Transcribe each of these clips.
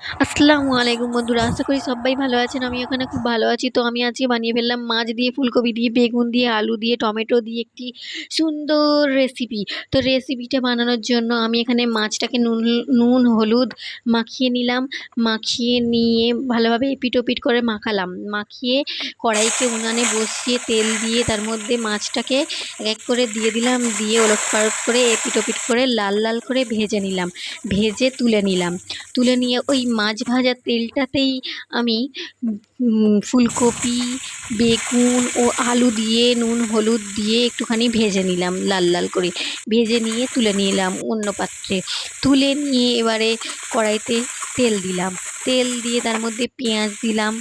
আসসালামু আলাইকুম বন্ধুরা, আশা করি সবাই ভালো আছেন। আমি এখানে খুব ভালো আছি। তো আমি আজকে বানিয়ে ফেললাম মাছ দিয়ে, ফুলকপি দিয়ে, বেগুন দিয়ে, আলু দিয়ে, টমেটো দিয়ে একটি সুন্দর রেসিপি। তো রেসিপিটা বানানোর জন্য আমি এখানে মাছটাকে নুন নুন হলুদ মাখিয়ে নিলাম। মাখিয়ে নিয়ে ভালোভাবে এপিট ওপিট করে মাখালাম। মাখিয়ে কড়াইতে উনানে বসিয়ে তেল দিয়ে তার মধ্যে মাছটাকে এক এক করে দিয়ে দিলাম। দিয়ে ওলট পালট করে এপিট ওপিট করে লাল লাল করে ভেজে নিলাম। ভেজে তুলে নিলাম। তুলে নিয়ে ওই মাছ ভাজা তেলটাতেই আমি ফুলকপি, বেগুন ও আলু দিয়ে নুন হলুদ দিয়ে একটুখানি ভেজে নিলাম লাল লাল করে। ভেজে নিয়ে তুলে নিলাম অন্য পাত্রে। তুলে নিয়ে এবারে কড়াইতে তেল দিলাম। তেল দিয়ে তার মধ্যে পেঁয়াজ দিলাম।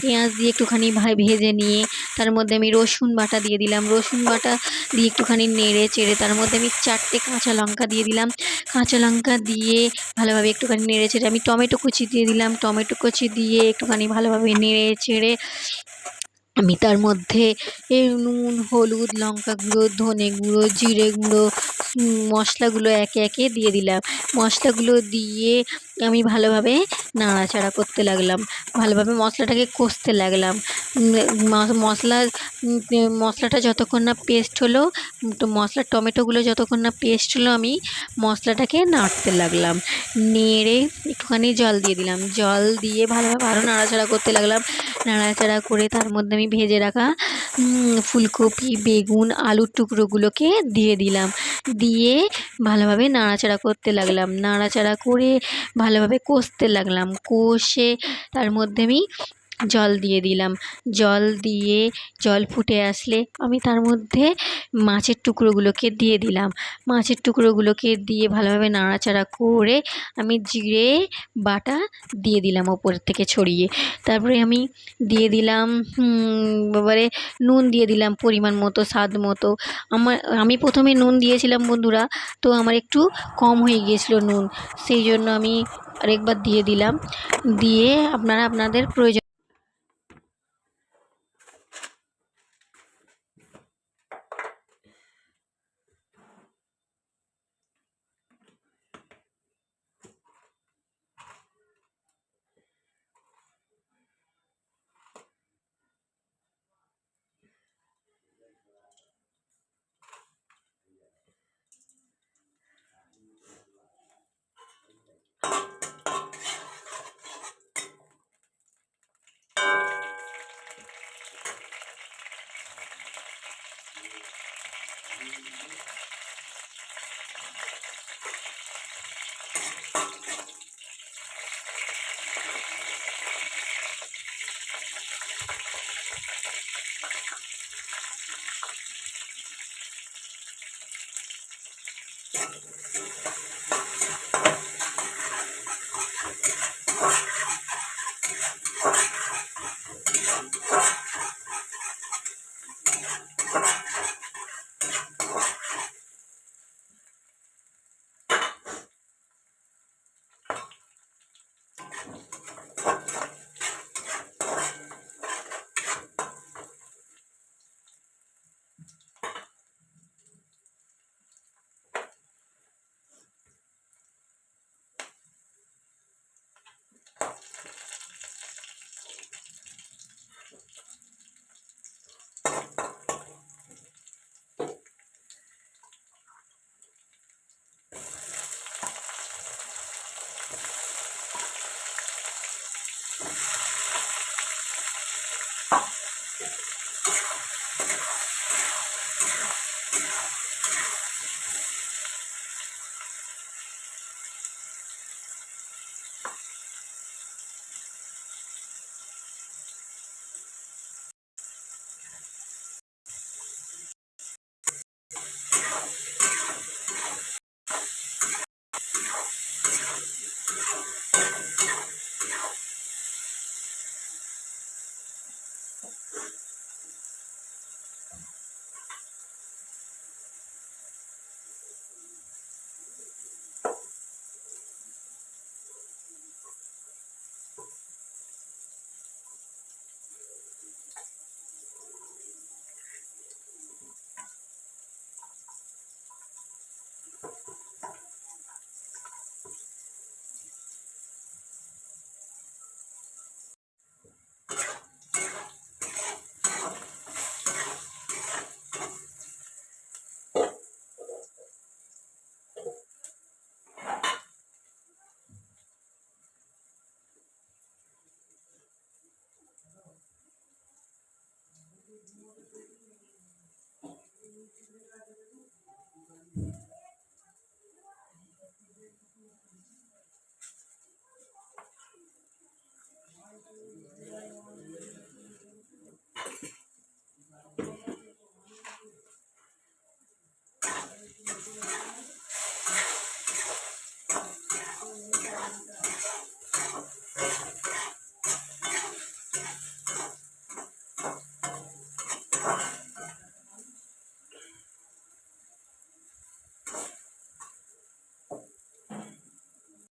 পেঁয়াজ দিয়ে একটুখানি ভেজে নিয়ে তার মধ্যে আমি রসুন বাটা দিয়ে দিলাম। রসুন বাটা দিয়ে একটুখানি নেড়ে চেড়ে তার মধ্যে আমি 4টে কাঁচা লঙ্কা দিয়ে দিলাম। কাঁচা লঙ্কা দিয়ে ভালোভাবে একটুখানি নেড়ে চেড়ে আমি টমেটো কুচি দিয়ে দিলাম। টমেটো কুচি দিয়ে একটুখানি ভালোভাবে নেড়ে চেড়ে আমি তার মধ্যে নুন হলুদ লঙ্কা গুঁড়ো ধনে গুঁড়ো জিরে গুঁড়ো মশলাগুলো একে একে দিয়ে দিলাম। মশলাগুলো দিয়ে আমি ভালোভাবে নাড়াচাড়া করতে লাগলাম। ভালোভাবে মশলাটাকে কষতে লাগলাম। মশলা মশলাটা যতক্ষণ না পেস্ট হলো, তো মশলার টমেটোগুলো যতক্ষণ না পেস্ট হলো আমি মশলাটাকে নাড়তে লাগলাম। নেড়ে একটুখানি জল দিয়ে দিলাম। জল দিয়ে ভালোভাবে আরও নাড়াচাড়া করতে লাগলাম। নাড়াচাড়া করে তার মধ্যে আমি ভেজে রাখা ফুলকপি বেগুন আলুর টুকরোগুলোকে দিয়ে দিলাম। দিয়ে ভালোভাবে নাড়াচাড়া করতে লাগলাম। নাড়াচাড়া করে ভালোভাবে কষতে লাগলাম। কষে তার মধ্যে আমি জল দিয়ে দিলাম। জল দিয়ে জল ফুটে আসলে আমি তার মধ্যে মাছের টুকরোগুলোকে দিয়ে দিলাম। মাছের টুকরোগুলোকে দিয়ে ভালোভাবে নাড়াচাড়া করে আমি জিরে বাটা দিয়ে দিলাম ওপর থেকে ছড়িয়ে। তারপরে আমি দিয়ে দিলাম এবারে নুন দিয়ে দিলাম পরিমাণ মতো স্বাদ মতো। আমি প্রথমে নুন দিয়েছিলাম বন্ধুরা, তো আমার একটু কম হয়ে গিয়েছিলো নুন, সেই জন্য আমি আরেকবার দিয়ে দিলাম। দিয়ে আপনারা আপনাদের প্রয়োজন